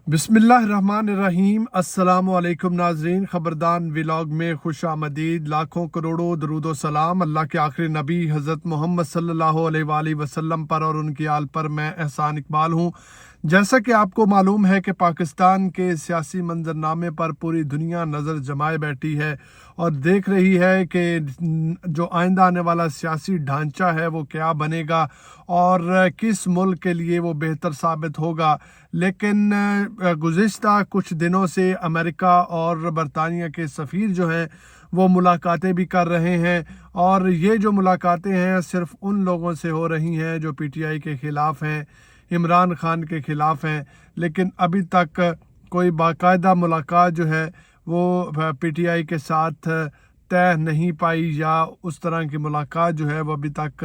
बिस्मिल्लाहिर्रहमानिर्रहीम। अस्सलामु अलैकुम नाजरीन, खबरदान व्लॉग में खुश आमदीद। लाखों करोड़ों दरूद सलाम अल्लाह के आखिरी नबी हज़रत मोहम्मद सल्लल्लाहु अलैहि वसल्लम पर और उनकी आल पर। मैं एहसान इकबाल हूँ। जैसा कि आपको मालूम है कि पाकिस्तान के सियासी मंजरनामे पर पूरी दुनिया नज़र जमाए बैठी है और देख रही है कि जो आइंदा आने वाला सियासी ढांचा है वो क्या बनेगा और किस मुल्क के लिए वो बेहतर साबित होगा। लेकिन गुज़िश्ता कुछ दिनों से अमेरिका और बरतानिया के सफ़ीर जो हैं वो मुलाकातें भी कर रहे हैं और ये जो मुलाकातें हैं सिर्फ उन लोगों से हो रही हैं जो पीटीआई के ख़िलाफ़ हैं, इमरान खान के ख़िलाफ़ हैं। लेकिन अभी तक कोई बाकायदा मुलाकात जो है वो पीटीआई के साथ तय नहीं पाई या उस तरह की मुलाकात जो है वो अभी तक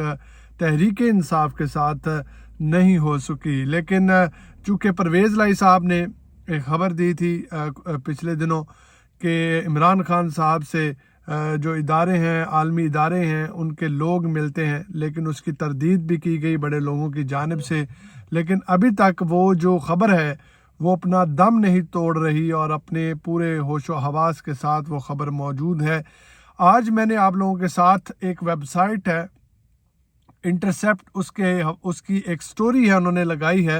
तहरीक इंसाफ के साथ नहीं हो सकी। लेकिन चूँकि परवेज़ लाई साहब ने एक ख़बर दी थी पिछले दिनों कि इमरान खान साहब से जो इदारे हैं, आलमी इदारे हैं, उनके लोग मिलते हैं, लेकिन उसकी तरदीद भी की गई बड़े लोगों की जानिब से। लेकिन अभी तक वो जो ख़बर है वो अपना दम नहीं तोड़ रही और अपने पूरे होशो हवास के साथ वो ख़बर मौजूद है। आज मैंने आप लोगों के साथ एक वेबसाइट है इंटरसेप्ट, उसकी एक स्टोरी है उन्होंने लगाई है।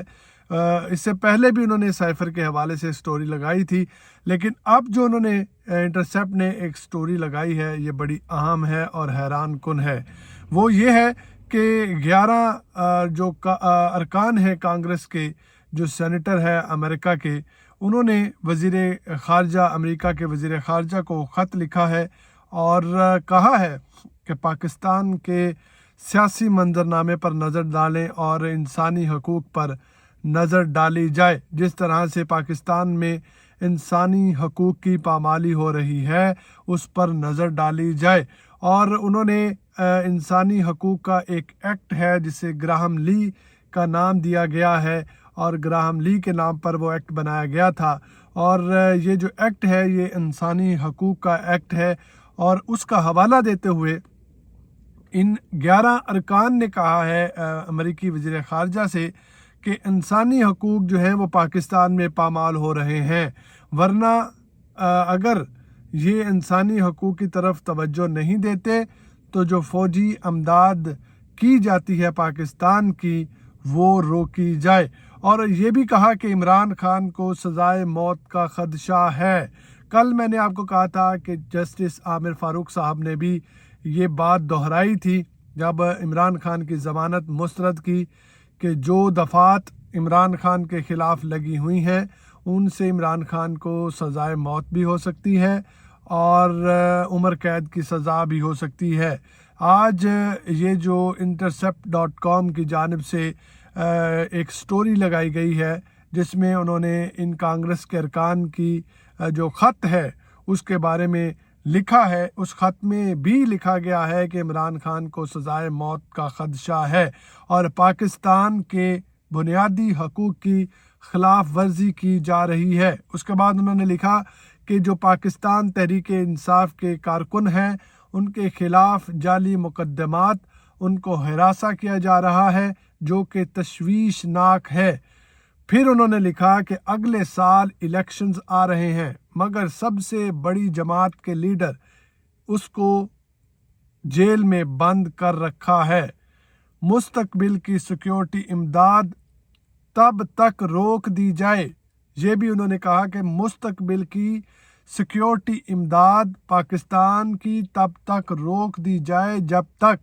इससे पहले भी उन्होंने साइफर के हवाले से स्टोरी लगाई थी, लेकिन अब जो उन्होंने इंटरसेप्ट ने एक स्टोरी लगाई है ये बड़ी अहम है और हैरान कुन है। वो ये है कि 11 जो अरकान हैं कांग्रेस के, जो सेनेटर है अमेरिका के, उन्होंने वज़ीर ख़ारजा, अमेरिका के वज़ीर ख़ारजा को ख़त लिखा है और कहा है कि पाकिस्तान के सियासी मंजरनामे पर नज़र डालें और इंसानी हकूक़ पर नज़र डाली जाए। जिस तरह से पाकिस्तान में इंसानी हकूक़ की पामाली हो रही है उस पर नज़र डाली जाए। और उन्होंने इंसानी हकूक़ का एक एक्ट है जिसे ग्राहम ली का नाम दिया गया है और ग्राहम ली के नाम पर वो एक्ट बनाया गया था। और ये जो एक्ट है ये इंसानी हकूक़ का एक्ट है और उसका हवाला देते हुए इन 11 अरकान ने कहा है अमेरिकी वज़ीर ख़ारजा से कि इंसानी हकूक़ जो हैं वो पाकिस्तान में पामाल हो रहे हैं, वरना अगर ये इंसानी हकूक़ की तरफ तवज्जो नहीं देते तो जो फ़ौजी अमदाद की जाती है पाकिस्तान की वो रोकी जाए। और ये भी कहा कि इमरान खान को सज़ाए मौत का ख़दशा है। कल मैंने आपको कहा था कि जस्टिस आमिर फ़ारूक साहब ने भी ये बात दोहराई थी जब इमरान खान की ज़मानत मुस्तरद की कि जो दफ़ात इमरान खान के ख़िलाफ़ लगी हुई हैं उनसे इमरान खान को सज़ाए मौत भी हो सकती है और उम्र कैद की सज़ा भी हो सकती है। आज ये जो intercept.com की जानिब से एक स्टोरी लगाई गई है जिसमें उन्होंने इन कांग्रेस के अरकान की जो ख़त है उसके बारे में लिखा है। उस ख़त में भी लिखा गया है कि इमरान खान को सज़ाए मौत का ख़दशा है और पाकिस्तान के बुनियादी हकूक़ की ख़िलाफ़ वर्जी की जा रही है। उसके बाद उन्होंने लिखा कि जो पाकिस्तान तहरीक इंसाफ के कारकुन हैं उनके ख़िलाफ़ जाली मुकदमात, उनको हिरासा किया जा रहा है जो कि तशवीशनाक है। फिर उन्होंने लिखा कि अगले साल इलेक्शंस आ रहे हैं मगर सबसे बड़ी जमात के लीडर उसको जेल में बंद कर रखा है। मुस्तकबिल की सिक्योरिटी इमदाद तब तक रोक दी जाए। ये भी उन्होंने कहा कि मुस्तकबिल की सिक्योरिटी इमदाद पाकिस्तान की तब तक रोक दी जाए जब तक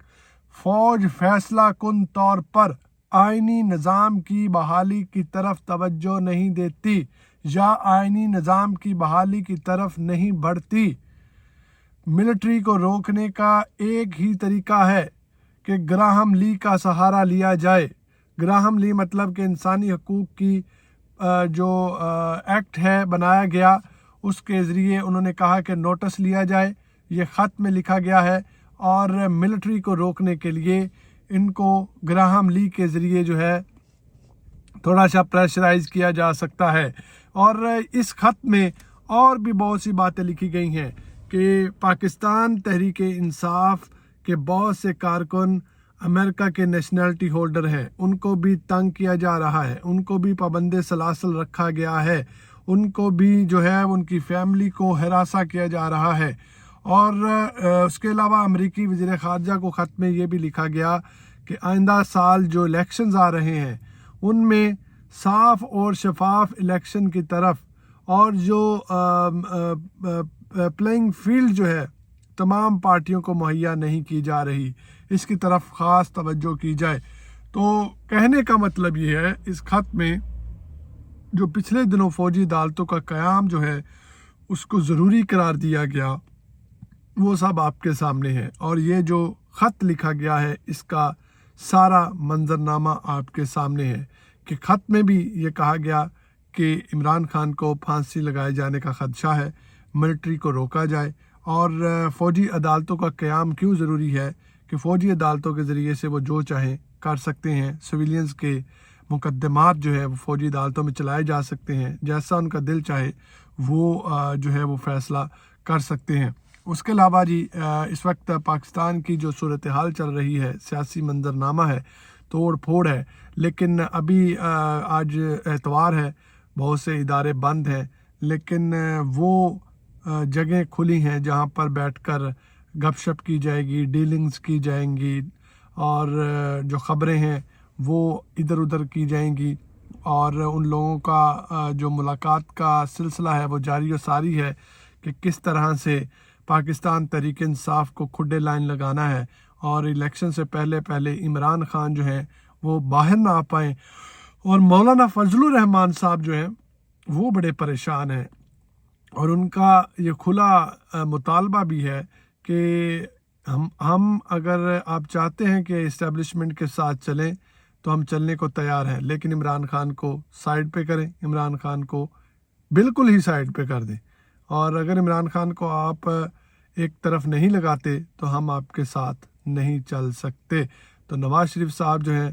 फ़ौज फैसला कुन तौर पर आइनी निज़ाम की बहाली की तरफ तवज्जो नहीं देती या आइनी निज़ाम की बहाली की तरफ नहीं बढ़ती। मिलिट्री को रोकने का एक ही तरीका है कि ग्राहम ली का सहारा लिया जाए। ग्राहम ली मतलब कि इंसानी हकूक़ की जो एक्ट है बनाया गया उसके ज़रिए उन्होंने कहा कि नोटिस लिया जाए, ये ख़त में लिखा गया है और मिलिट्री को रोकने के लिए इनको ग्राहम ली के ज़रिए जो है थोड़ा सा प्रेशराइज़ किया जा सकता है। और इस ख़त में और भी बहुत सी बातें लिखी गई हैं कि पाकिस्तान तहरीक इंसाफ के बहुत से कारकुन अमेरिका के नेशनलिटी होल्डर हैं, उनको भी तंग किया जा रहा है, उनको भी पाबंद सलासल रखा गया है, उनको भी जो है उनकी फैमिली को हरासा किया जा रहा है। और उसके अलावा अमेरिकी वज़ीर ख़ारजा को ख़त में ये भी लिखा गया कि आइंदा साल जो इलेक्शंस आ रहे हैं उनमें साफ़ और शफाफ इलेक्शन की तरफ और जो प्लेइंग फील्ड जो है तमाम पार्टियों को मुहैया नहीं की जा रही, इसकी तरफ ख़ास तवज्जो की जाए। तो कहने का मतलब ये है इस ख़त में जो पिछले दिनों फ़ौजी अदालतों का क़याम जो है उसको ज़रूरी करार दिया गया, वो सब आपके सामने है। और ये जो ख़त लिखा गया है इसका सारा मंजरनामा आपके सामने है कि ख़त में भी ये कहा गया कि इमरान खान को फांसी लगाए जाने का ख़दशा है, मिलिट्री को रोका जाए। और फ़ौजी अदालतों का क़याम क्यों ज़रूरी है कि फ़ौजी अदालतों के ज़रिए से वो जो चाहें कर सकते हैं, सिविलियंस के मुकदमात जो है वो फ़ौजी अदालतों में चलाए जा सकते हैं, जैसा उनका दिल चाहे वो जो है वो फ़ैसला कर सकते हैं। उसके अलावा जी इस वक्त पाकिस्तान की जो सूरत हाल चल रही है, सियासी मंजरनामा है, तोड़ फोड़ है, लेकिन अभी आज एतवार है, बहुत से इदारे बंद हैं, लेकिन वो जगह खुली हैं जहां पर बैठकर गपशप की जाएगी, डीलिंग्स की जाएंगी और जो ख़बरें हैं वो इधर उधर की जाएंगी। और उन लोगों का जो मुलाकात का सिलसिला है वो जारी और सारी है कि किस तरह से पाकिस्तान तहरीक इंसाफ को खुडे लाइन लगाना है और इलेक्शन से पहले पहले इमरान खान जो है वो बाहर ना आ पाएँ। और मौलाना फजलुर रहमान साहब जो हैं वो बड़े परेशान हैं और उनका ये खुला मुतालबा भी है कि हम अगर आप चाहते हैं कि इस्टेब्लिशमेंट के साथ चलें तो हम चलने को तैयार हैं, लेकिन इमरान खान को साइड पे करें, इमरान खान को बिल्कुल ही साइड पे कर दें। और अगर इमरान खान को आप एक तरफ नहीं लगाते तो हम आपके साथ नहीं चल सकते। तो नवाज़ शरीफ साहब जो हैं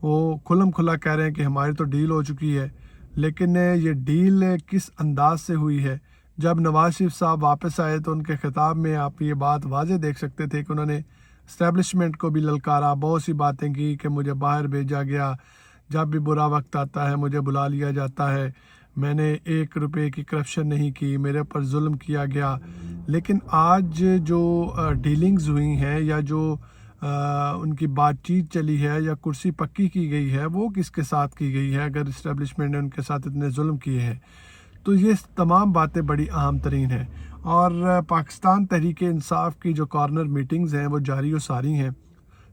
वो खुल्लम खुल्ला कह रहे हैं कि हमारी तो डील हो चुकी है, लेकिन ये डील किस अंदाज से हुई है। जब नवाज़ शरीफ साहब वापस आए तो उनके खिताब में आप ये बात वाज़े देख सकते थे कि उन्होंने इस्टेब्लिशमेंट को भी ललकारा, बहुत सी बातें की कि मुझे बाहर भेजा गया, जब भी बुरा वक्त आता है मुझे बुला लिया जाता है, मैंने 1 रुपए की करप्शन नहीं की, मेरे ऊपर जुल्म किया गया। लेकिन आज जो डीलिंग्स हुई हैं या जो उनकी बातचीत चली है या कुर्सी पक्की की गई है वो किसके साथ की गई है, अगर इस्टेब्लिशमेंट ने उनके साथ इतने जुल्म किए हैं। तो ये तमाम बातें बड़ी अहम तरीन हैं। और पाकिस्तान तहरीक इंसाफ की जो कॉर्नर मीटिंग्स हैं वो जारी और सारी हैं।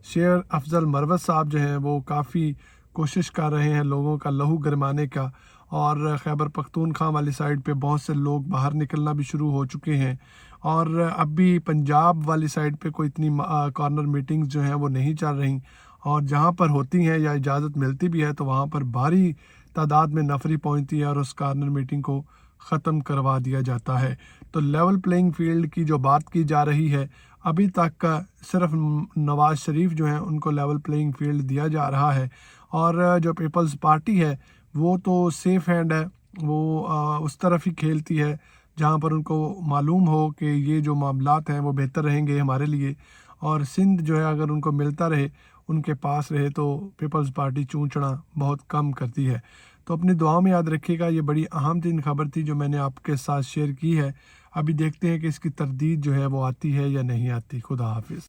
शेर अफजल मरवत साहब जो हैं वो काफ़ी कोशिश कर रहे हैं लोगों का लहू गरमाने का, और खैबर पख्तूनख्वा वाली साइड पे बहुत से लोग बाहर निकलना भी शुरू हो चुके हैं। और अब भी पंजाब वाली साइड पे कोई इतनी कॉर्नर मीटिंग्स जो हैं वो नहीं चल रही, और जहाँ पर होती हैं या इजाज़त मिलती भी है तो वहाँ पर भारी तादाद में नफरी पहुँचती है और उस कॉर्नर मीटिंग को ख़त्म करवा दिया जाता है। तो लेवल प्लेइंग फील्ड की जो बात की जा रही है, अभी तक सिर्फ नवाज़ शरीफ जो हैं उनको लेवल प्लेइंग फील्ड दिया जा रहा है। और जो पीपल्स पार्टी है वो तो सेफ हैंड है, वो उस तरफ ही खेलती है जहाँ पर उनको मालूम हो कि ये जो मामलात हैं वो बेहतर रहेंगे हमारे लिए, और सिंध जो है अगर उनको मिलता रहे, उनके पास रहे, तो पीपल्स पार्टी चूंचना बहुत कम करती है। तो अपनी दुआओं में याद रखिएगा। ये बड़ी अहम तीन खबर थी जो मैंने आपके साथ शेयर की है। अभी देखते हैं कि इसकी तरदीद जो है वो आती है या नहीं आती। खुदा हाफिज़।